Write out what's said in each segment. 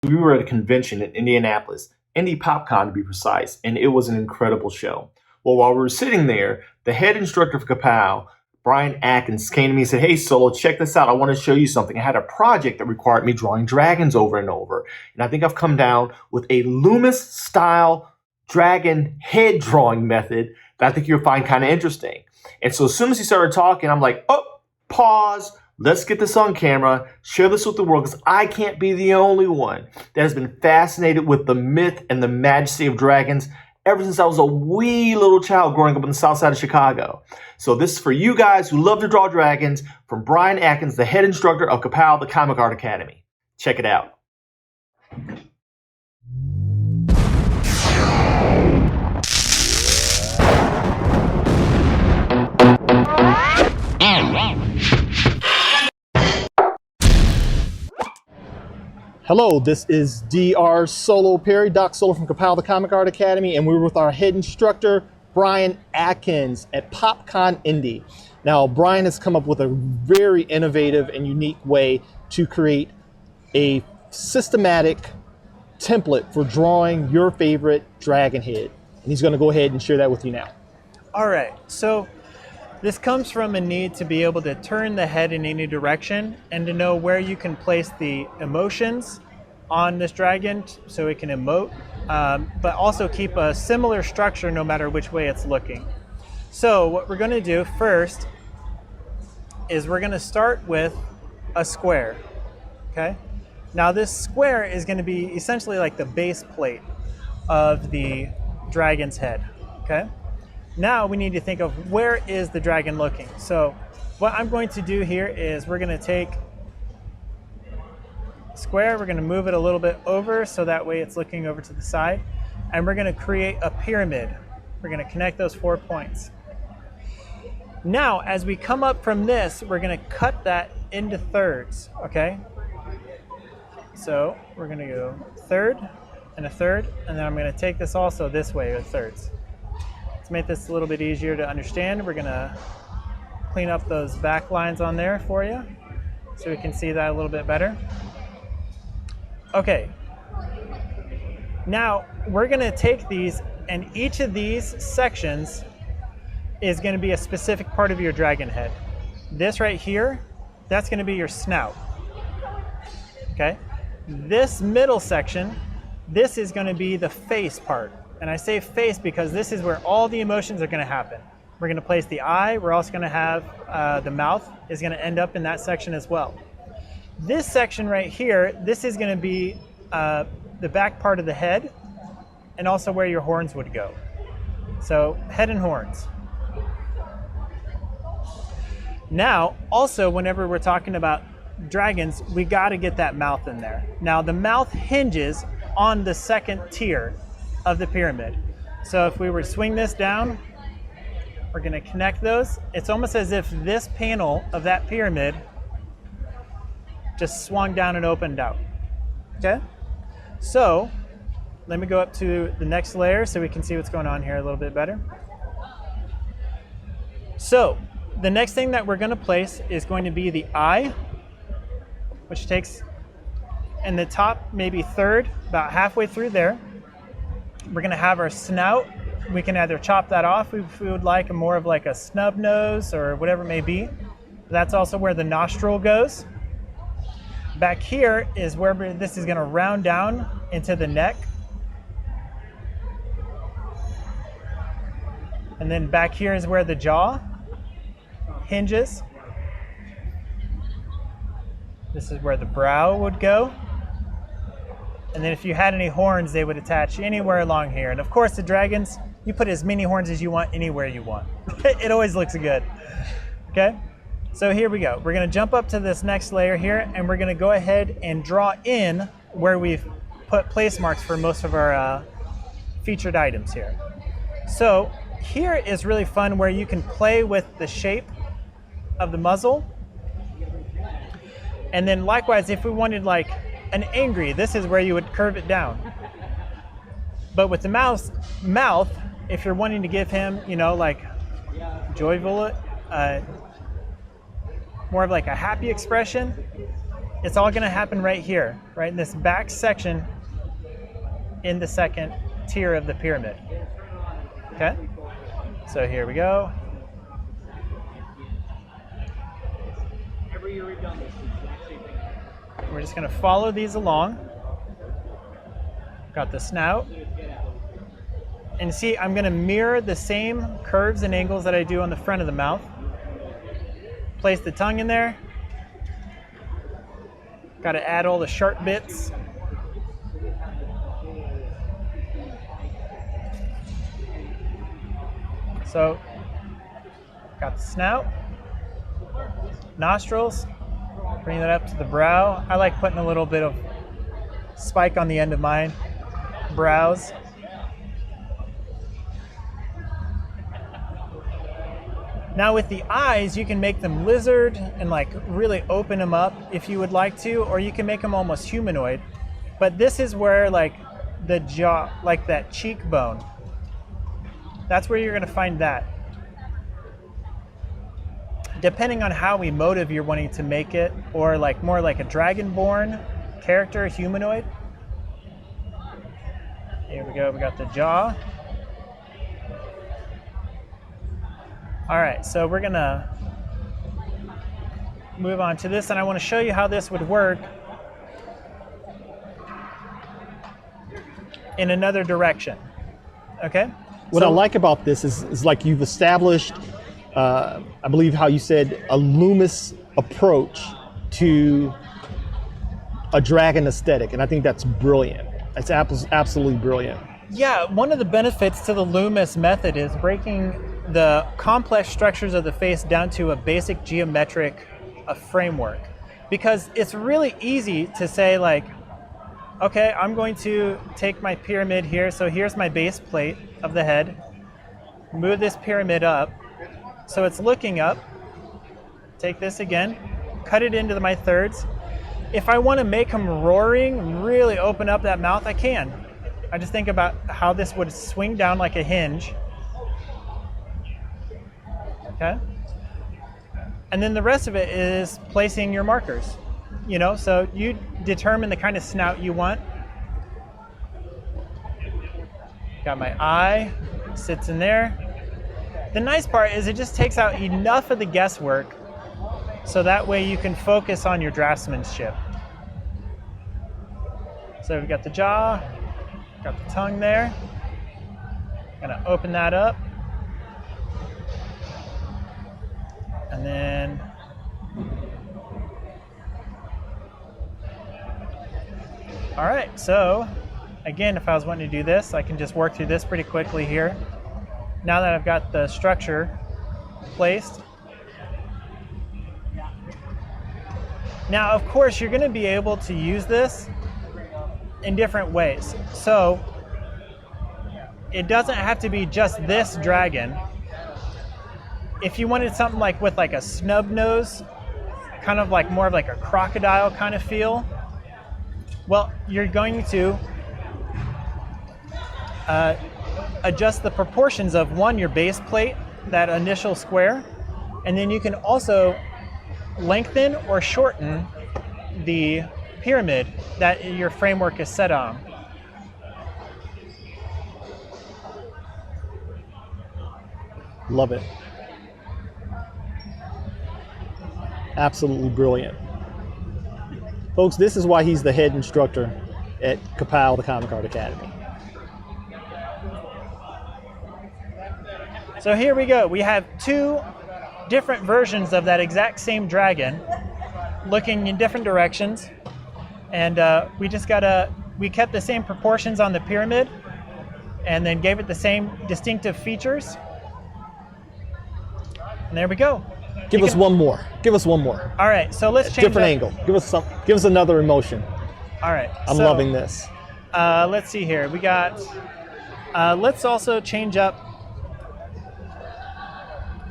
we were at a convention in Indianapolis, Indy PopCon to be precise, and it was an incredible show. Well, while we were sitting there, the head instructor of Ka-Pow, Brian Atkins, came to me and said, "Hey, Solo, check this out. I want to show you something." I had a project that required me drawing dragons over and over. And I think I've come down with a Loomis-style dragon head drawing method that I think you'll find kind of interesting. And so as soon as he started talking, I'm like, oh, pause. Let's get this on camera, share this with the world, because I can't be the only one that has been fascinated with the myth and the majesty of dragons ever since I was a wee little child growing up on the south side of Chicago. So this is for you guys who love to draw dragons, from Brian Atkins, the head instructor of Ka-Pow, the Comic Art Academy. Check it out. Hello, this is Dr. Solo Perry, Doc Solo from Ka-Pow, the Comic Art Academy, and we're with our head instructor, Brian Atkins, at PopCon Indy. Now, Brian has come up with a very innovative and unique way to create a systematic template for drawing your favorite dragon head. And he's going to go ahead and share that with you now. All right, so this comes from a need to be able to turn the head in any direction and to know where you can place the emotions on this dragon so it can emote, but also keep a similar structure no matter which way it's looking. So what we're going to do first is we're going to start with a square, okay? Now this square is going to be essentially like the base plate of the dragon's head, okay? Now we need to think of where is the dragon looking. So what I'm going to do here is we're going to take square, we're going to move it a little bit over so that way it's looking over to the side, and we're going to create a pyramid. We're going to connect those 4 points. Now as we come up from this, we're going to cut that into thirds, okay? So we're going to go third and a third, and then I'm going to take this also this way with thirds. To make this a little bit easier to understand, we're going to clean up those back lines on there for you so we can see that a little bit better. Okay, now we're going to take these, and each of these sections is going to be a specific part of your dragon head. This right here, that's going to be your snout. Okay, this middle section, this is going to be the face part. And I say face because this is where all the emotions are going to happen. We're going to place the eye. We're also going to have the mouth is going to end up in that section as well. This section right here, this is going to be the back part of the head and also where your horns would go. So head and horns. Now, also, whenever we're talking about dragons, we got to get that mouth in there. Now, the mouth hinges on the second tier of the pyramid. So if we were to swing this down, we're going to connect those. It's almost as if this panel of that pyramid just swung down and opened out. Okay? So let me go up to the next layer so we can see what's going on here a little bit better. So the next thing that we're going to place is going to be the eye, which takes in the top maybe third, about halfway through there. We're going to have our snout. We can either chop that off if we would like more of like a snub nose or whatever it may be. That's also where the nostril goes. Back here is where this is going to round down into the neck. And then back here is where the jaw hinges. This is where the brow would go. And then if you had any horns, they would attach anywhere along here. And of course, the dragons, you put as many horns as you want anywhere you want. It always looks good. Okay? So here we go. We're going to jump up to this next layer here, and we're going to go ahead and draw in where we've put place marks for most of our featured items here. So here is really fun where you can play with the shape of the muzzle. And then likewise, if we wanted like an angry, this is where you would curve it down. But with the mouth, if you're wanting to give him, you know, like joyful, more of like a happy expression, it's all going to happen right here, right in this back section in the second tier of the pyramid. Okay? So here we go. We're just going to follow these along. Got the snout. And see, I'm going to mirror the same curves and angles that I do on the front of the mouth. Place the tongue in there. Got to add all the sharp bits. So, got the snout, nostrils, bring that up to the brow. I like putting a little bit of spike on the end of my brows. Now with the eyes, you can make them lizard and like really open them up if you would like to, or you can make them almost humanoid. But this is where like the jaw, like that cheekbone, that's where you're gonna find that. Depending on how emotive you're wanting to make it, or like more like a dragonborn character, humanoid. Here we go, we got the jaw. All right, so we're gonna move on to this, and I wanna show you how this would work in another direction, okay? What I like about this is like you've established, I believe how you said, a Loomis approach to a dragon aesthetic, and I think that's brilliant. It's absolutely brilliant. Yeah, one of the benefits to the Loomis method is breaking the complex structures of the face down to a basic geometric framework. Because it's really easy to say like, okay, I'm going to take my pyramid here, so here's my base plate of the head, move this pyramid up, so it's looking up, take this again, cut it into my thirds. If I want to make them roaring, really open up that mouth, I can. I just think about how this would swing down like a hinge. Okay? And then the rest of it is placing your markers. You know, so you determine the kind of snout you want. Got my eye, sits in there. The nice part is it just takes out enough of the guesswork so that way you can focus on your draftsmanship. So we've got the jaw, got the tongue there. Gonna open that up. And then all right, so again, if I was wanting to do this, I can just work through this pretty quickly here. Now that I've got the structure placed. Now, of course, you're going to be able to use this in different ways. So it doesn't have to be just this dragon. If you wanted something like with like a snub nose, kind of like more of like a crocodile kind of feel, well, you're going to adjust the proportions of one, your base plate, that initial square, and then you can also lengthen or shorten the pyramid that your framework is set on. Love it. Absolutely brilliant. Folks, this is why he's the head instructor at Ka-Pow, the Comic Art Academy. So here we go. We have two different versions of that exact same dragon looking in different directions. And we kept the same proportions on the pyramid and then gave it the same distinctive features. And there we go. Give us one more. Give us one more. All right, so let's change different angle. Give us another emotion. All right. I'm loving this. Let's see here. We got, let's also change up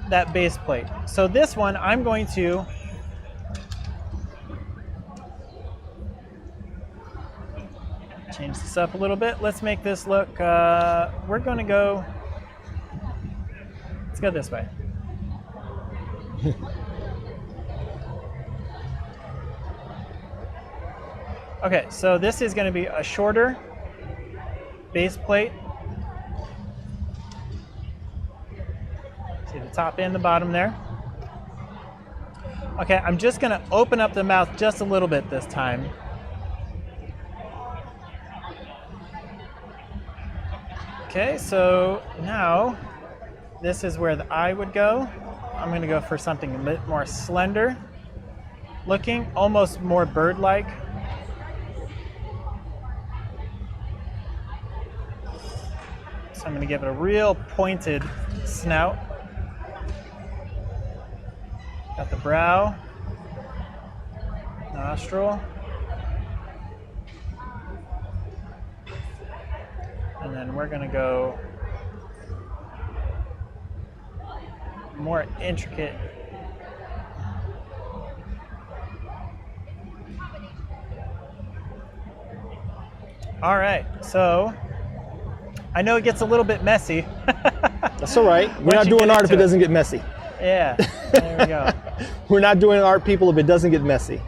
that base plate. So this one, I'm going to change this up a little bit. Let's make this look, we're going to go, let's go this way. Okay, so this is going to be a shorter base plate. See the top and the bottom there. Okay, I'm just going to open up the mouth just a little bit this time. Okay, so now this is where the eye would go. I'm going to go for something a bit more slender looking, almost more bird-like. So I'm going to give it a real pointed snout. Got the brow, nostril, and then we're going to go more intricate. All right, so I know it gets a little bit messy. That's all right. We're not doing art if it doesn't get messy. Yeah, there we go. We're not doing art, people, if it doesn't get messy.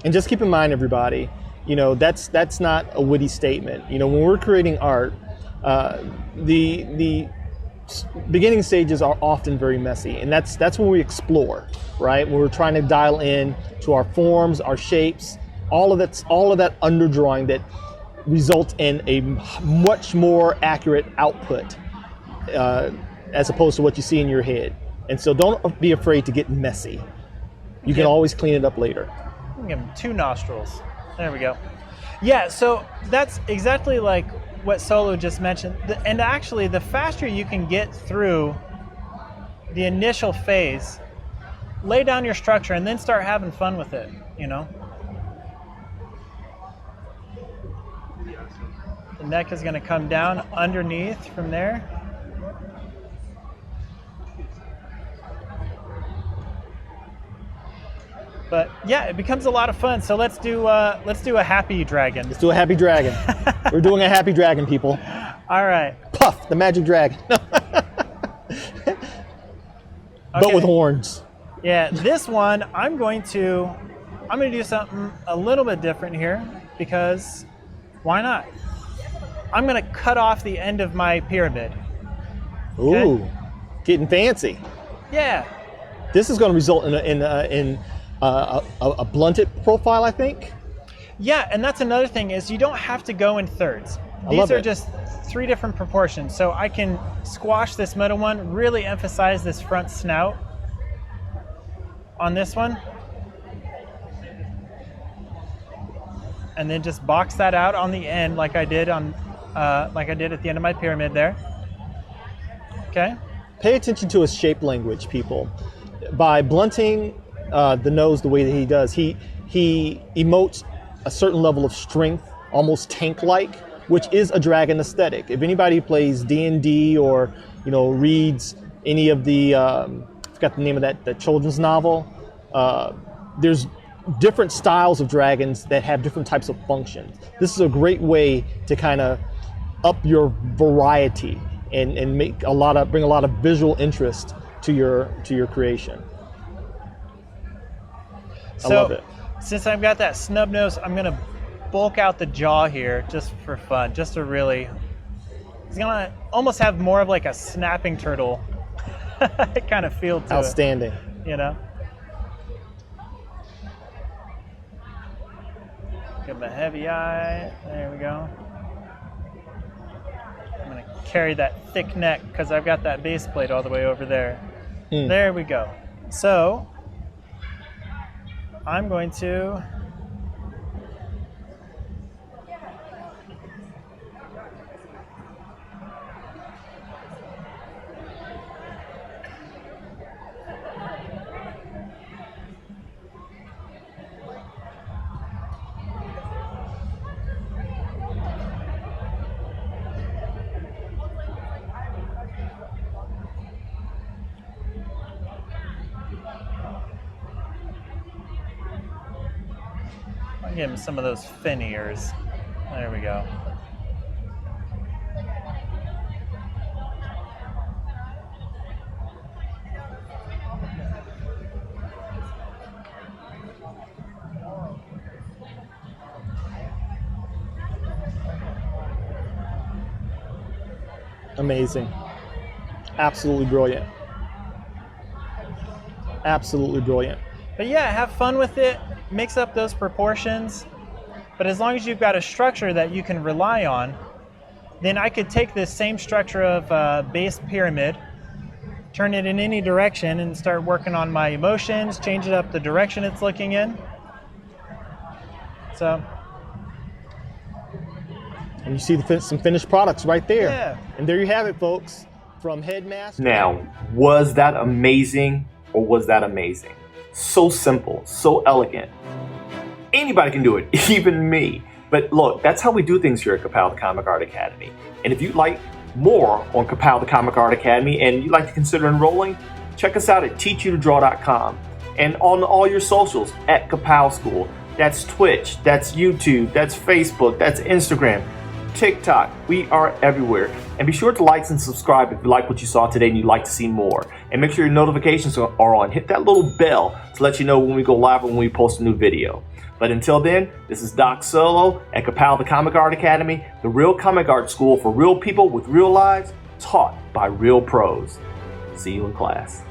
And just keep in mind, everybody, you know, that's not a witty statement. You know, when we're creating art, the beginning stages are often very messy, and that's when we explore, right? When we're trying to dial in to our forms, our shapes, all of that underdrawing that results in a much more accurate output as opposed to what you see in your head. And so don't be afraid to get messy. You can always clean it up later. Give him 2 nostrils. There we go. Yeah, so that's exactly like what Solo just mentioned. And actually, the faster you can get through the initial phase, lay down your structure and then start having fun with it, you know? The neck is going to come down underneath from there. But yeah, it becomes a lot of fun. So let's do a happy dragon. Let's do a happy dragon. We're doing a happy dragon, people. All right. Puff, the magic dragon. But with horns. Yeah, this one I'm going to do something a little bit different here because why not? I'm going to cut off the end of my pyramid. Okay? Ooh, getting fancy. Yeah. This is going to result in a blunted profile, I think. Yeah, and that's another thing is you don't have to go in thirds. These are just 3 different proportions. So I can squash this middle one, really emphasize this front snout on this one. And then just box that out on the end like I did at the end of my pyramid there. Okay. Pay attention to his shape language, people. By blunting the nose the way that he does, he emotes a certain level of strength, almost tank-like, which is a dragon aesthetic. If anybody plays D&D or reads any of the I forgot the name of that children's novel, there's different styles of dragons that have different types of functions. This is a great way to kind of up your variety and bring a lot of visual interest to your creation. I love it. Since I've got that snub nose, I'm gonna bulk out the jaw here just for fun, just to really. It's gonna almost have more of like a snapping turtle kind of feel to Outstanding. it. You know. Give him a heavy eye. There we go. I'm gonna carry that thick neck because I've got that base plate all the way over there. There we go. So I'm going to give him some of those fin ears. There we go. Amazing. Absolutely brilliant. Absolutely brilliant. But yeah, have fun with it, mix up those proportions. But as long as you've got a structure that you can rely on, then I could take this same structure of base pyramid, turn it in any direction, and start working on my emotions, change it up the direction it's looking in. So, And you see some finished products right there. yeah. And there you have it, folks, from Headmaster. Now, was that amazing or was that amazing? So simple, so elegant. Anybody can do it, even me. But look, that's how we do things here at Ka-Pow, the Comic Art Academy. And if you'd like more on Ka-Pow, the Comic Art Academy, and you'd like to consider enrolling, check us out at teachyoutodraw.com and on all your socials at Ka-Pow School. That's Twitch, that's YouTube, that's Facebook, that's Instagram, TikTok. We are everywhere. And be sure to like and subscribe if you like what you saw today and you'd like to see more. And make sure your notifications are on. Hit that little bell to let you know when we go live or when we post a new video. But until then, this is Doc Solo at Ka-Pow, the Comic Art Academy, the real comic art school for real people with real lives, taught by real pros. See you in class.